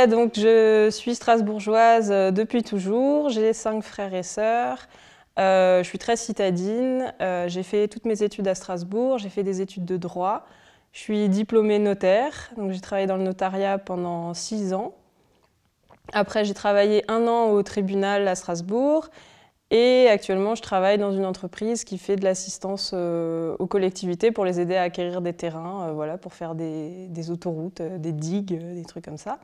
Donc, je suis strasbourgeoise depuis toujours, j'ai 5 frères et sœurs, je suis très citadine, j'ai fait toutes mes études à Strasbourg, j'ai fait des études de droit, je suis diplômée notaire, donc j'ai travaillé dans le notariat pendant 6 ans. Après, j'ai travaillé 1 an au tribunal à Strasbourg et actuellement, je travaille dans une entreprise qui fait de l'assistance aux collectivités pour les aider à acquérir des terrains, voilà, pour faire des autoroutes, des digues, des trucs comme ça.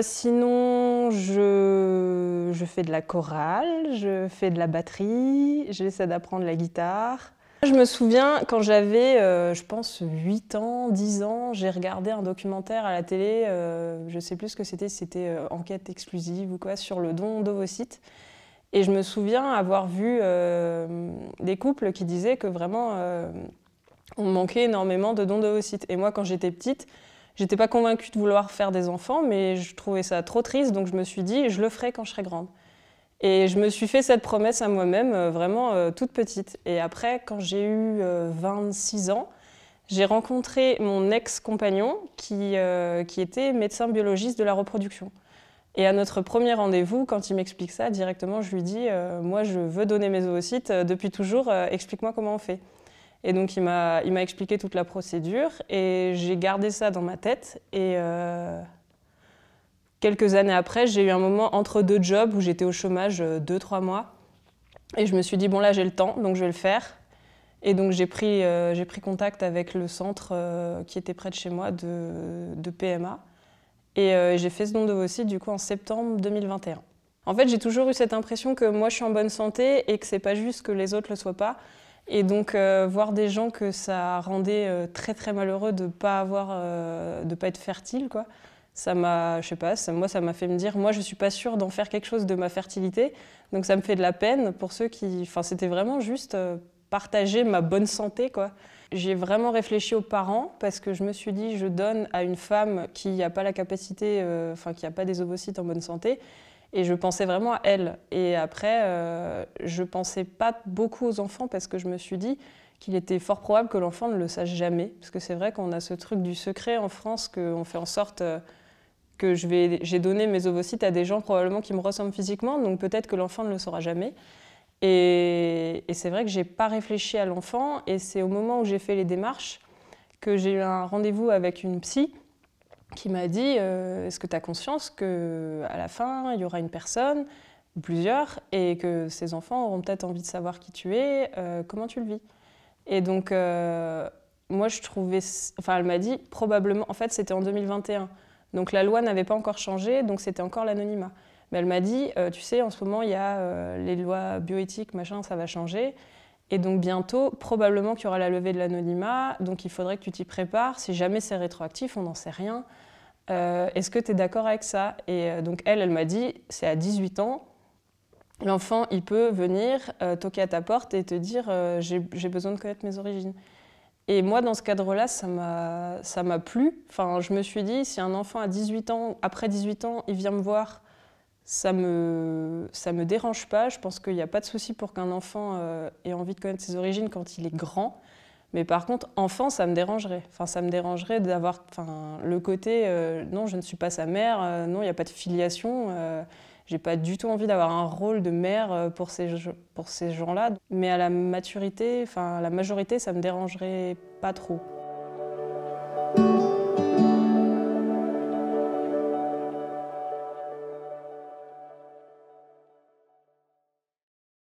Sinon, je fais de la chorale, je fais de la batterie, j'essaie d'apprendre la guitare. Je me souviens, quand j'avais, je pense, 8 ans, 10 ans, j'ai regardé un documentaire à la télé, je sais plus ce que c'était Enquête exclusive ou quoi, sur le don d'ovocytes. Et je me souviens avoir vu des couples qui disaient que vraiment, on manquait énormément de dons d'ovocytes. Et moi, quand j'étais petite, j'étais pas convaincue de vouloir faire des enfants, mais je trouvais ça trop triste, donc je me suis dit, je le ferai quand je serai grande. Et je me suis fait cette promesse à moi-même, vraiment toute petite. Et après, quand j'ai eu 26 ans, j'ai rencontré mon ex-compagnon qui était médecin biologiste de la reproduction. Et à notre premier rendez-vous, quand il m'explique ça, directement, je lui dis moi, je veux donner mes ovocytes depuis toujours, explique-moi comment on fait. Et donc, il m'a expliqué toute la procédure et j'ai gardé ça dans ma tête. Et quelques années après, j'ai eu un moment entre 2 jobs où j'étais au chômage 2-3 mois. Et je me suis dit, bon là, j'ai le temps, donc je vais le faire. Et donc, j'ai pris contact avec le centre qui était près de chez moi de PMA. Et j'ai fait ce don d'ovocytes du coup en septembre 2021. En fait, j'ai toujours eu cette impression que moi, je suis en bonne santé et que c'est pas juste que les autres le soient pas. Et donc, voir des gens que ça rendait très très malheureux de pas être fertile, quoi. Ça m'a, je sais pas, moi ça m'a fait me dire, moi je suis pas sûre d'en faire quelque chose de ma fertilité, donc ça me fait de la peine pour ceux qui, enfin c'était vraiment juste partager ma bonne santé, quoi. J'ai vraiment réfléchi aux parents parce que je me suis dit, je donne à une femme qui n'a pas la capacité, enfin qui n'a pas des ovocytes en bonne santé. Et je pensais vraiment à elle. Et après, je pensais pas beaucoup aux enfants parce que je me suis dit qu'il était fort probable que l'enfant ne le sache jamais. Parce que c'est vrai qu'on a ce truc du secret en France, qu'on fait en sorte que j'ai donné mes ovocytes à des gens probablement qui me ressemblent physiquement, donc peut-être que l'enfant ne le saura jamais. Et c'est vrai que j'ai pas réfléchi à l'enfant, et c'est au moment où j'ai fait les démarches que j'ai eu un rendez-vous avec une psy qui m'a dit est-ce que tu as conscience qu'à la fin, il y aura une personne, ou plusieurs, et que ces enfants auront peut-être envie de savoir qui tu es, comment tu le vis. Et donc, moi, je trouvais... Enfin, elle m'a dit, probablement... En fait, c'était en 2021. Donc, la loi n'avait pas encore changé, donc c'était encore l'anonymat. Mais elle m'a dit, tu sais, en ce moment, il y a les lois bioéthiques, machin, ça va changer. Et donc, bientôt, probablement qu'il y aura la levée de l'anonymat. Donc, il faudrait que tu t'y prépares. Si jamais c'est rétroactif, on n'en sait rien. Est-ce que tu es d'accord avec ça? Et donc, elle m'a dit, c'est à 18 ans. L'enfant, il peut venir toquer à ta porte et te dire j'ai besoin de connaître mes origines. Et moi, dans ce cadre-là, ça m'a plu. Enfin, je me suis dit, si un enfant à 18 ans, après 18 ans, il vient me voir, ça me dérange pas. Je pense qu'il n'y a pas de souci pour qu'un enfant ait envie de connaître ses origines quand il est grand. Mais par contre, enfant, ça me dérangerait. Enfin, ça me dérangerait d'avoir le côté non, je ne suis pas sa mère, non, il n'y a pas de filiation. J'ai pas du tout envie d'avoir un rôle de mère pour ces gens-là. Mais à la maturité, enfin, à la majorité, ça me dérangerait pas trop.